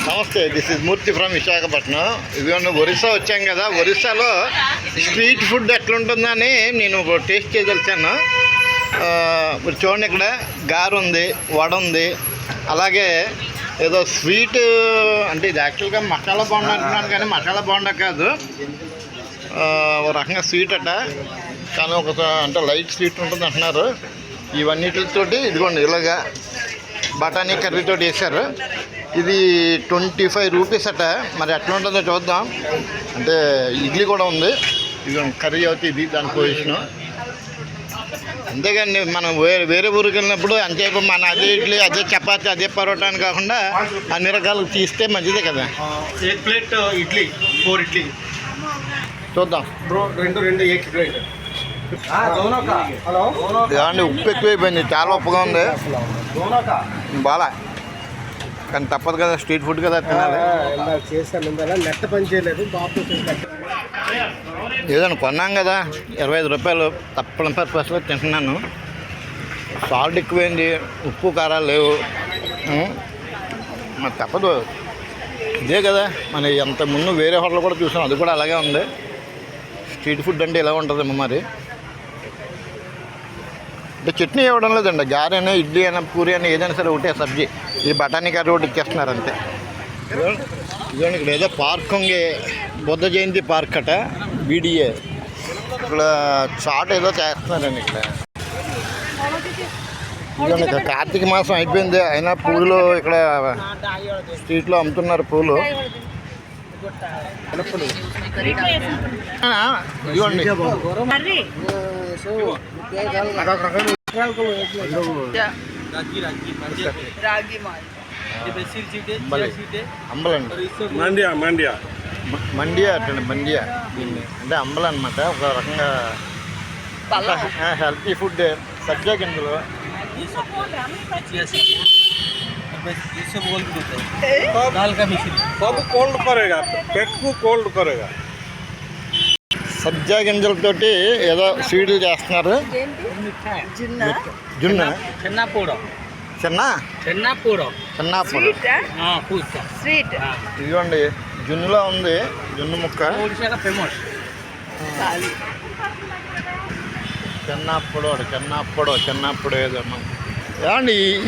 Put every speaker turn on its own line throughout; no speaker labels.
నమస్తే, this is Murthy from Visakhapatnam. ఇదిగోండి, ఒరిస్సా వచ్చాం కదా. ఒరిస్సాలో స్ట్రీట్ ఫుడ్ ఎట్లుంటుందని నేను టేస్ట్ చేయదలిచాను. మీరు చూడండి, ఇక్కడ గారు ఉంది, వడ ఉంది, అలాగే ఏదో స్వీట్. అంటే ఇది యాక్చువల్గా మసాలా బోండా అంటున్నాను, కానీ మసాలా బోండా కాదు, ఒక రకంగా స్వీట్ అట. కానీ ఒక అంటే లైట్ స్వీట్ ఉంటుంది అంటున్నారు. ఇవన్నిటితోటి ఇదిగోండి ఇలాగా బఠానీ కర్రీతో వేశారు. ఇది 25 రూపీస్ అట. మరి ఎట్లా ఉంటుందో చూద్దాం. అంటే ఇడ్లీ కూడా ఉంది. ఇదిగోండి కర్రీ అవుతుంది, ఇది దాని పొజిషను. అంతేగాని మనం వేరే ఊరికి వెళ్ళినప్పుడు అంతేపు మన అదే ఇడ్లీ, అదే చపాతి, అదే పరోటా అని కాకుండా అన్ని రకాలు తీస్తే మంచిదే కదా.
एक प्लेट इडली 4 इडली
చూద్దాం.
ब्रो రెండు 1 प्लेट హలో
ఏమండి, ఉప్పు ఎక్కువైపోయింది, చాలా ఉప్పుగా ఉంది, బాగా. కానీ తప్పదు కదా, స్ట్రీట్ ఫుడ్ కదా, తినాలి.
చేశాను నెట్ పని చేయలేదు.
ఏదైనా కొన్నాం కదా, 25 రూపాయలు తప్పని పర్పస్లో తింటున్నాను. సాల్ట్ ఎక్కువైంది, ఉప్పు కారాలు లేవు. మరి తప్పదు, ఇదే కదా. మన ఎంత ముందు వేరే హోటల్ కూడా చూసాం, అది కూడా అలాగే ఉంది. స్ట్రీట్ ఫుడ్ అంటే ఇలా ఉంటుందేమో మరి. అంటే చట్నీ ఇవ్వడం లేదండి, గారె అయినా, ఇడ్లీ అయినా, పూరి అయినా, ఏదైనా సరే ఒకటే సబ్జీ. ఈ బఠానీ కర్రీ ఒకటి ఇచ్చేస్తున్నారు అంతే. ఇదిగోండి, ఇక్కడ ఏదో పార్క్ ఉంది, బుద్ధ జయంతి పార్క్ అట, బీడీఏ. ఇక్కడ చాట్ ఏదో చేస్తున్నారండి ఇక్కడ. ఇదిగోండి, ఇక్కడ కార్తీక మాసం అయిపోయింది, అయినా పూలు ఇక్కడ స్ట్రీట్లో అమ్ముతున్నారు పూలు. ఇదిగోండి అంబలండి, మండియా అటండి, మండియా. దీన్ని అంటే అంబల అనమాట, ఒక రకంగా హెల్తీ ఫుడ్. సబ్జా గింజలు సబ్జా గింజలతోటి ఏదో స్వీట్లు చేస్తున్నారు. జున్న చిన్నాపూడ ఇదిగోండి, జున్నులో ఉంది, జున్ను ముక్క. చెన్నాప్పుడు ఏదో ఏమండి.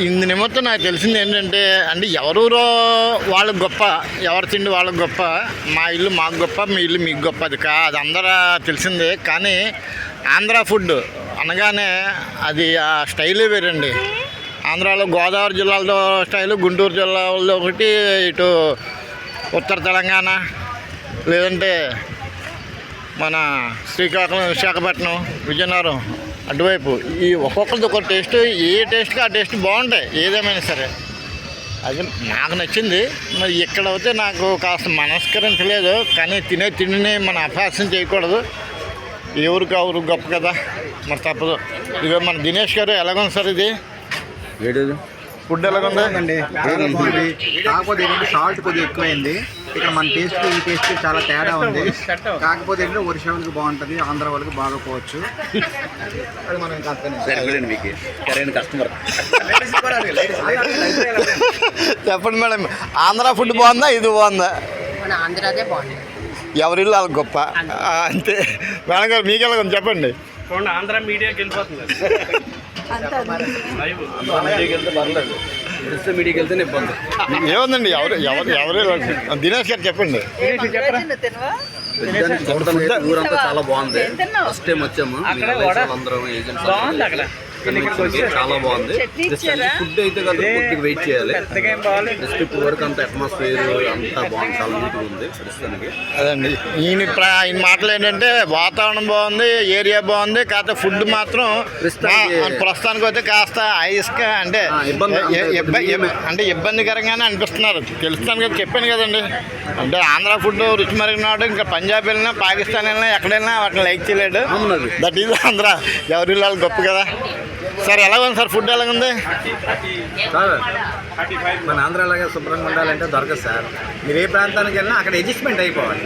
ఇందు నిమిత్తం నాకు తెలిసింది ఏంటంటే, అంటే ఎవరూరో వాళ్ళకి గొప్ప, ఎవరి తిండి వాళ్ళకి గొప్ప, మా ఇల్లు మాకు గొప్ప, మీ ఇల్లు మీకు గొప్ప, అది అది అందరూ తెలిసిందే. కానీ ఆంధ్ర ఫుడ్ అనగానే అది ఆ స్టైలే వేరండి. ఆంధ్రాలో గోదావరి జిల్లాలో స్టైలు, గుంటూరు జిల్లాలో ఒకటి, ఇటు ఉత్తర తెలంగాణ, లేదంటే మన శ్రీకాకుళం, విశాఖపట్నం, విజయనగరం అటువైపు, ఈ ఒక్కొక్కరిది ఒక టేస్ట్. ఏ టేస్ట్కి ఆ టేస్ట్ బాగుంటాయి ఏదేమైనా సరే. అది నాకు నచ్చింది. మరి ఇక్కడ అయితే నాకు కాస్త మనస్కరించలేదు. కానీ తినే తిండిని మనం అపహాస్యం చేయకూడదు. ఏ ఊరికి ఆ ఊరికి గొప్ప కదా, మరి తప్పదు. ఇక మన దినేష్ గారు ఎలాగుంది సార్ ఇది ఫుడ్? ఎలాగుందండి?
కాకపోతే ఏంటంటే సాల్ట్ కొద్దిగా ఎక్కువైంది. ఇక్కడ మన టేస్ట్ ఈ టేస్ట్ చాలా తేడా ఉంది. కాకపోతే ఏంటంటే ఒరిస్సా వాళ్ళకి బాగుంటుంది, ఆంధ్ర వాళ్ళకి బాగోపోవచ్చు. అది మనం
చెప్పండి మేడం, ఆంధ్ర ఫుడ్ బాగుందా, ఇది బాగుందా? ఎవరిల్లు వాళ్ళకి గొప్ప అంతే. మేడం గారు మీకు ఎలాగ చెప్పండి.
ఆంధ్ర మీడియాకి వెళ్ళిపోతుంది.
ఏముందండి, ఎవరు దినేష్ గారు చెప్పండి.
ఊరంతా చాలా బాగుంది. ఫస్ట్ టైం వచ్చాము, అందరం ఏజెంట్స్, చాలా బాగుంది. ఫుడ్ అయితే కదా కొద్దిగా వెయిట్ చేయాలి. జస్ట్ ఇప్పుడు వరకు అంత అట్మాస్ఫియర్ అంతా బాగుంది, చాలా నీట్గా ఉంది ప్రస్తుతానికి.
అదండి, ఈయన మాటలు ఏంటంటే వాతావరణం బాగుంది, ఏరియా బాగుంది, కాకపోతే ఫుడ్ మాత్రం ప్రస్తుతానికి అయితే కాస్త ఐస్గా అంటే ఇబ్బందికరంగానే అనిపిస్తున్నారు. తెలుస్తాను కదా, చెప్పాను కదండి. అంటే ఆంధ్ర ఫుడ్ రుచి మరిగినాడు, ఇంకా పంజాబ్ వెళ్ళినా, పాకిస్తాన్ వెళ్ళినా, ఎక్కడైనా వాటిని లైక్ చేయలేడు. That is Andhra. ఎవరి వాళ్ళు గొప్ప కదా. సార్ ఎలాగుంది సార్, ఫుడ్ ఎలాగుంది?
మన ఆంధ్రాలాగా శుభ్రంగా ఉండాలంటే దొరకదు సార్. మీరు ఏ ప్రాంతానికి వెళ్ళినా అక్కడ అడ్జస్ట్మెంట్ అయిపోవాలి.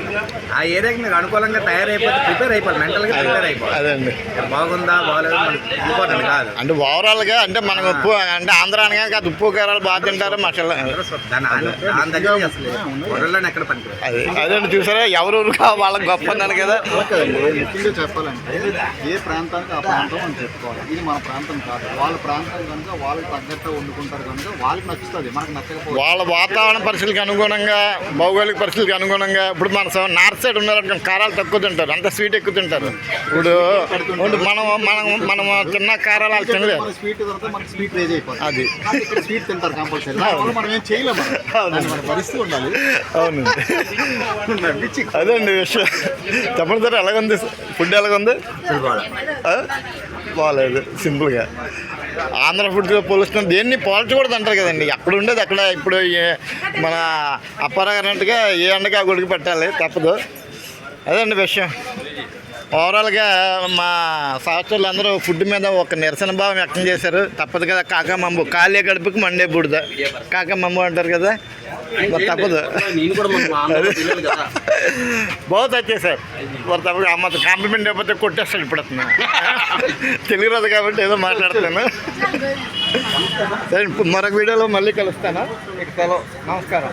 ఆ ఏరియాకి మీకు అనుకూలంగా తయారైపోతే ప్రిపేర్ అయిపోవాలి, మెంటల్గా ప్రిపేర్ అయిపోవాలి.
అదండి
బాగుందా బాగలేదు మనకి ఇంపార్టెంట్ కాదు.
అంటే ఓవరాల్గా అంటే మనకు ఉప్పు అంటే ఆంధ్ర అనగా కాదు, ఉప్పు కారాలు బాగా తింటారు మసాలా.
దాని దగ్గర అసలు వరల్డ్లోనే ఎక్కడ పనికిరాదు.
అదండి చూసారా ఎవరు వాళ్ళకి గొప్ప అన్నారు కదా.
ముఖ్యంగా చెప్పాలంటే ఏ ప్రాంతానికి ఆ ప్రాంతం అని చెప్పుకోవాలి. ఇది మన ప్రాంతం కాదు, వాళ్ళ ప్రాంతం కనుక వాళ్ళకి తగ్గట్టు వండుకుంటారు కనుక వాళ్ళకి నచ్చుతుంది, మనకు నచ్చకపోతే.
వాళ్ళ వాతావరణ పరిస్థితులకు అనుగుణంగా, భౌగోళిక పరిస్థితులకు అనుగుణంగా ఇప్పుడు మన నార్త్ సైడ్ ఉన్నారనుకో కారాలు తక్కువ తింటారు, అంత స్వీట్ ఎక్కువ తింటారు. ఇప్పుడు మనం మనం మనం తిన్న కారాలు వాళ్ళు తినలేదు.
స్వీట్ తర్వాత మనకి స్వీట్ రేజ్ అయిపోతుంది.
అది
ఇక్కడ స్వీట్ తింటారు కంపల్సరీ, మనం ఏం చేయలేము. మన పరిస్థితి ఉండాలి.
అవునండి అదండి విషయం. చెప్పండి సార్ ఎలాగుంది ఫుడ్, ఎలాగుంది? బాగాలేదు, సింపుల్గా. ఆంధ్ర ఫుడ్తో పోలుస్తున్నాం, దేన్ని పోల్చకూడదు అంటారు కదండి. అక్కడ ఉండేది అక్కడ. ఇప్పుడు మన అప్పారావు అన్నట్టుగా ఏ ఎండగా గుడికి పెట్టాలి, తప్పదు. అదండి విషయం. ఓవరాల్గా మా సహచరులు అందరూ ఫుడ్ మీద ఒక నిరసన భావం వ్యక్తం చేశారు. తప్పదు కదా, కాకమ్మంబు ఖాళీ గడుపుకి మండే బూడిద, కాకమ్మంబు అంటారు కదా, మరి తప్పదు. బాగా వచ్చేసారు మరి తప్పదు. అమ్మ కాంప్లిమెంట్ అయిపోతే కొట్టేస్తాడు ఇప్పుడు అతను. తెలుగు రాదు కాబట్టి ఏదో మాట్లాడుతాను. సరే, మరొక వీడియోలో మళ్ళీ కలుస్తాను. మీకు సెలవు, నమస్కారం.